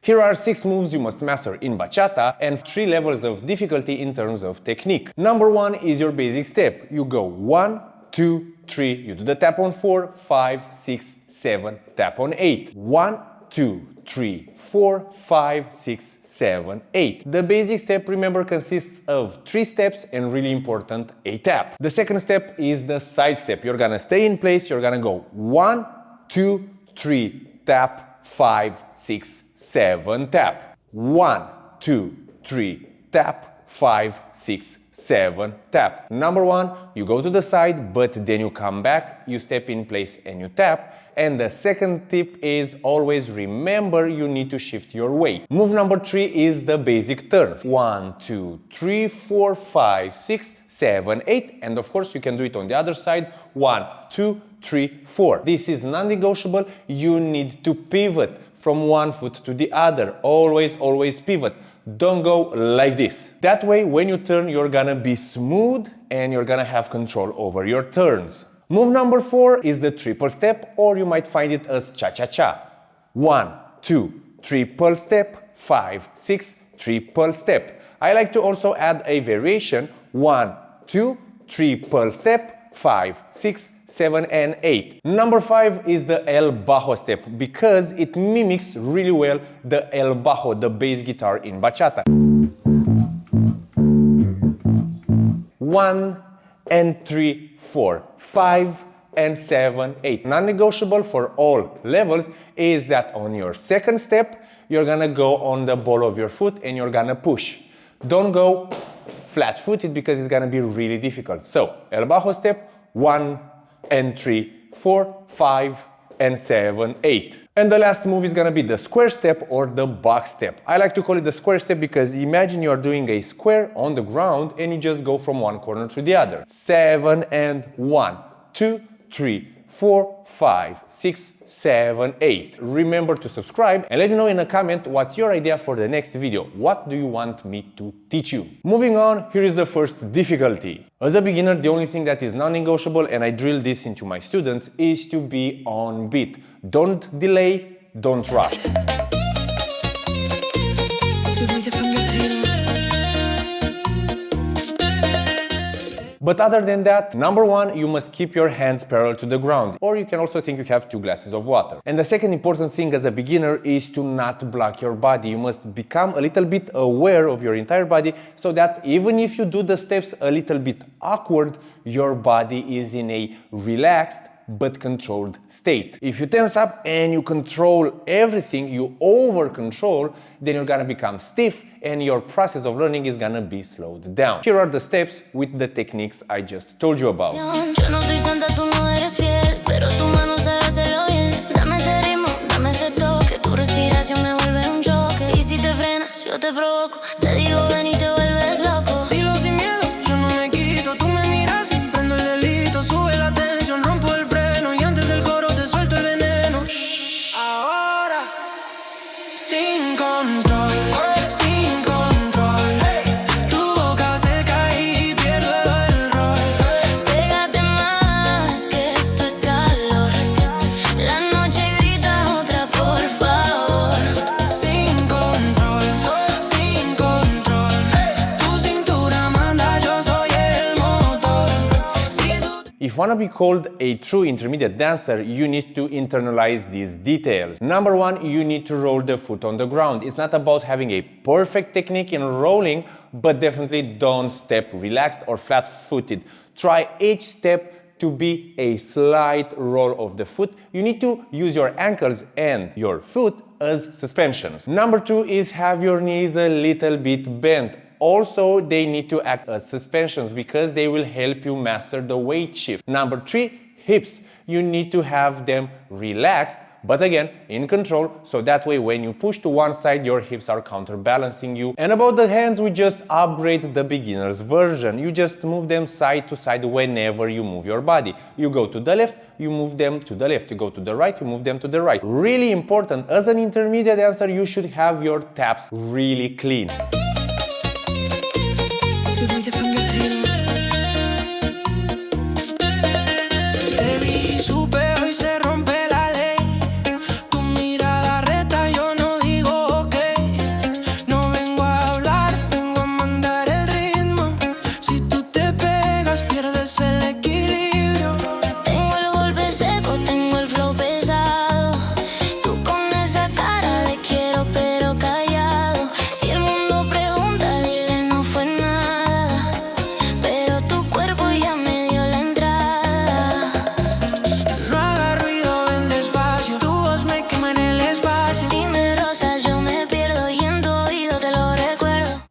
Here are 6 moves you must master in bachata and 3 levels of difficulty in terms of technique. Number 1 is your basic step. You go 1, 2, 3, you do the tap on 4, 5, 6, 7, tap on 8. 1, 2, 3, 4, 5, 6, 7, 8. The basic step, remember, consists of 3 steps and, really important, a tap. The second step is the side step. You're gonna stay in place, you're gonna go 1, 2, 3, tap, 5, 6, 7, tap. 1, 2, 3, tap, 5, 6, 7, tap. Number 1, you go to the side, but then you come back, you step in place and you tap. And the second tip is always remember you need to shift your weight. Move number 3 is the basic turn. 1, 2, 3, 4, 5, 6, 7, 8. And of course you can do it on the other side. 1, 2, 3, 4. This is non-negotiable. You need to pivot from one foot to the other. Always pivot. Don't go like this. That way, when you turn, you're gonna be smooth and you're gonna have control over your turns. Move number 4 is the triple step, or you might find it as cha-cha-cha. 1, 2, triple step, 5, 6, triple step. I like to also add a variation. 1, 2, triple step, 5, 6, 7, and 8. Number 5 is the El Bajo step because it mimics really well the El Bajo, the bass guitar in bachata. 1 and 3, 4, 5 and 7, 8. Non-negotiable for all levels is that on your second step, you're gonna go on the ball of your foot and you're gonna push. Don't go flat-footed because it's gonna be really difficult. So, El Bajo step, 1 and 3, 4, 5 and 7, 8. And the last move is gonna be the square step or the box step. I like to call it the square step because imagine you're doing a square on the ground and you just go from one corner to the other. 7 and 1, 2, 3, 4, 5, 6, 7, 8. Remember to subscribe and let me know in a comment what's your idea for the next video. What do you want me to teach you? Moving on, here is the first difficulty. As a beginner, the only thing that is non-negotiable, and I drill this into my students, is to be on beat. Don't delay, don't rush. But other than that, number 1, you must keep your hands parallel to the ground, or you can also think you have 2 glasses of water. And the second important thing as a beginner is to not block your body. You must become a little bit aware of your entire body so that even if you do the steps a little bit awkward, your body is in a relaxed but controlled state. If you tense up and you control everything, you over-control, then you're gonna become stiff and your process of learning is gonna be slowed down. Here are the steps with the techniques I just told you about. If you want to be called a true intermediate dancer, you need to internalize these details. Number 1, you need to roll the foot on the ground. It's not about having a perfect technique in rolling, but definitely don't step relaxed or flat-footed. Try each step to be a slight roll of the foot. You need to use your ankles and your foot as suspensions. Number 2 is have your knees a little bit bent. Also, they need to act as suspensions because they will help you master the weight shift. Number 3, hips. You need to have them relaxed, but again, in control, so that way when you push to one side, your hips are counterbalancing you. And about the hands, we just upgrade the beginner's version. You just move them side to side whenever you move your body. You go to the left, you move them to the left. You go to the right, you move them to the right. Really important, as an intermediate dancer, you should have your taps really clean. Supe hoy se rompe la ley. Tu mirada reta, yo no digo ok.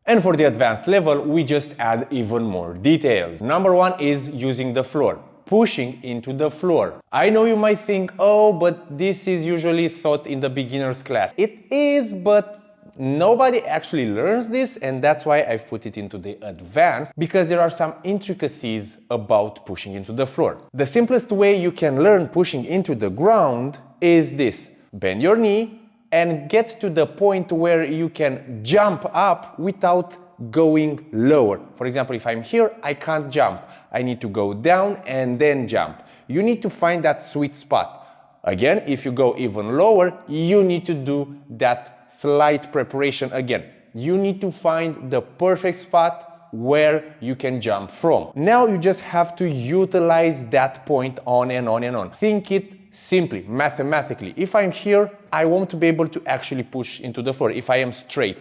And for the advanced level, we just add even more details. Number one is using the floor, pushing into the floor. I know you might think, oh, but this is usually taught in the beginner's class. It is, but nobody actually learns this, and that's why I've put it into the advanced, because there are some intricacies about pushing into the floor. The simplest way you can learn pushing into the ground is this. Bend your knee and get to the point where you can jump up without going lower. For example, if I'm here, I can't jump. I need to go down and then jump. You need to find that sweet spot. Again, if you go even lower, you need to do that slight preparation again. You need to find the perfect spot where you can jump from. Now you just have to utilize that point on and on and on. Think it simply, mathematically. If I'm here, I won't be able to actually push into the floor. If I am straight,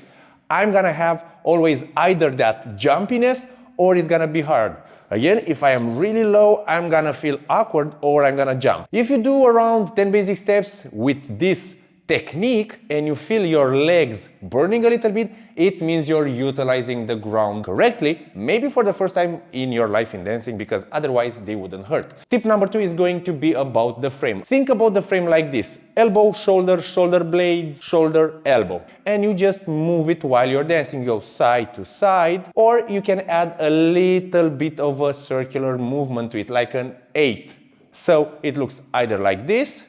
I'm gonna have always either that jumpiness or it's gonna be hard. Again, if I am really low, I'm gonna feel awkward or I'm gonna jump. If you do around 10 basic steps with this technique and you feel your legs burning a little bit, it means you're utilizing the ground correctly, maybe for the first time in your life in dancing, because otherwise they wouldn't hurt. Tip number two is going to be about the frame. Think about the frame like this: elbow, shoulder, shoulder blades, shoulder, elbow. And you just move it while you're dancing. You go side to side, or you can add a little bit of a circular movement to it, like an 8. So it looks either like this,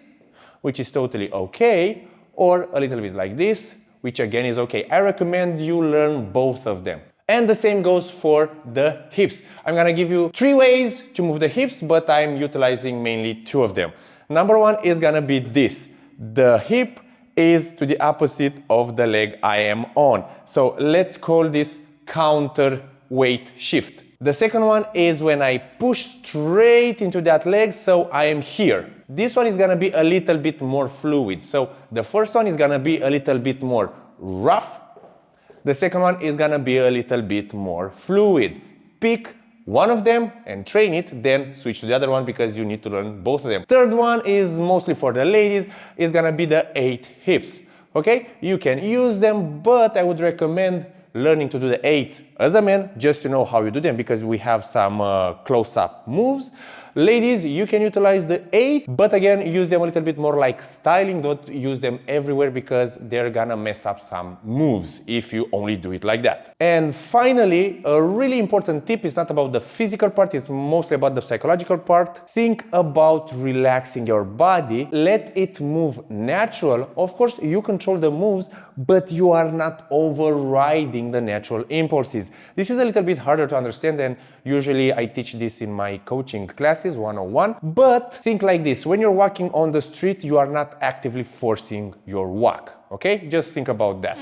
which is totally okay, or a little bit like this, which again is okay. I recommend you learn both of them. And the same goes for the hips. I'm gonna give you 3 ways to move the hips, but I'm utilizing mainly 2 of them. Number one is gonna be this. The hip is to the opposite of the leg I am on. So let's call this counter weight shift. The second one is when I push straight into that leg, so I am here. This one is gonna be a little bit more fluid. So the first one is gonna be a little bit more rough. The second one is gonna be a little bit more fluid. Pick one of them and train it, then switch to the other one because you need to learn both of them. Third one is mostly for the ladies, is gonna be the 8 hips. Okay, you can use them, but I would recommend learning to do the 8s as a man, just to know how you do them, because we have some close-up moves. Ladies, you can utilize the 8, but again, use them a little bit more like styling. Don't use them everywhere because they're gonna mess up some moves if you only do it like that. And finally, a really important tip is not about the physical part, it's mostly about the psychological part. Think about relaxing your body, let it move natural. Of course, you control the moves, but you are not overriding the natural impulses. This is a little bit harder to understand, and usually I teach this in my coaching classes 101. But think like this: when you're walking on the street, you are not actively forcing your walk. Okay? Just think about that.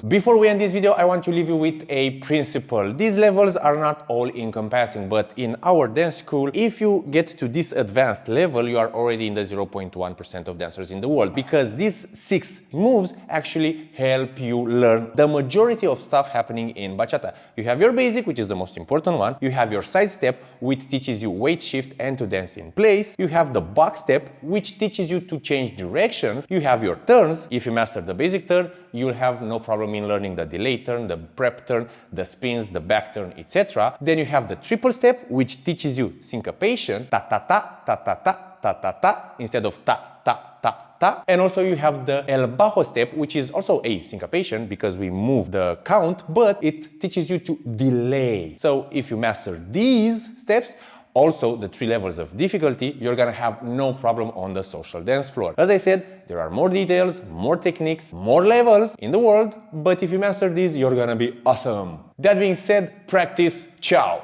Before we end this video, I want to leave you with a principle. These levels are not all encompassing, but in our dance school, if you get to this advanced level, you are already in the 0.1% of dancers in the world, because these 6 moves actually help you learn the majority of stuff happening in bachata. You have your basic, which is the most important one. You have your side step, which teaches you weight shift and to dance in place. You have the box step, which teaches you to change directions. You have your turns. If you master the basic turn, you'll have no problem in learning the delay turn, the prep turn, the spins, the back turn, etc. Then you have the triple step, which teaches you syncopation, ta ta ta ta ta ta ta ta ta, instead of ta ta ta ta. And also you have the El Bajo step, which is also a syncopation because we move the count, but it teaches you to delay. So if you master these steps, also the 3 levels of difficulty, you're gonna have no problem on the social dance floor. As I said, there are more details, more techniques, more levels in the world, but if you master these, you're gonna be awesome. That being said, practice, ciao!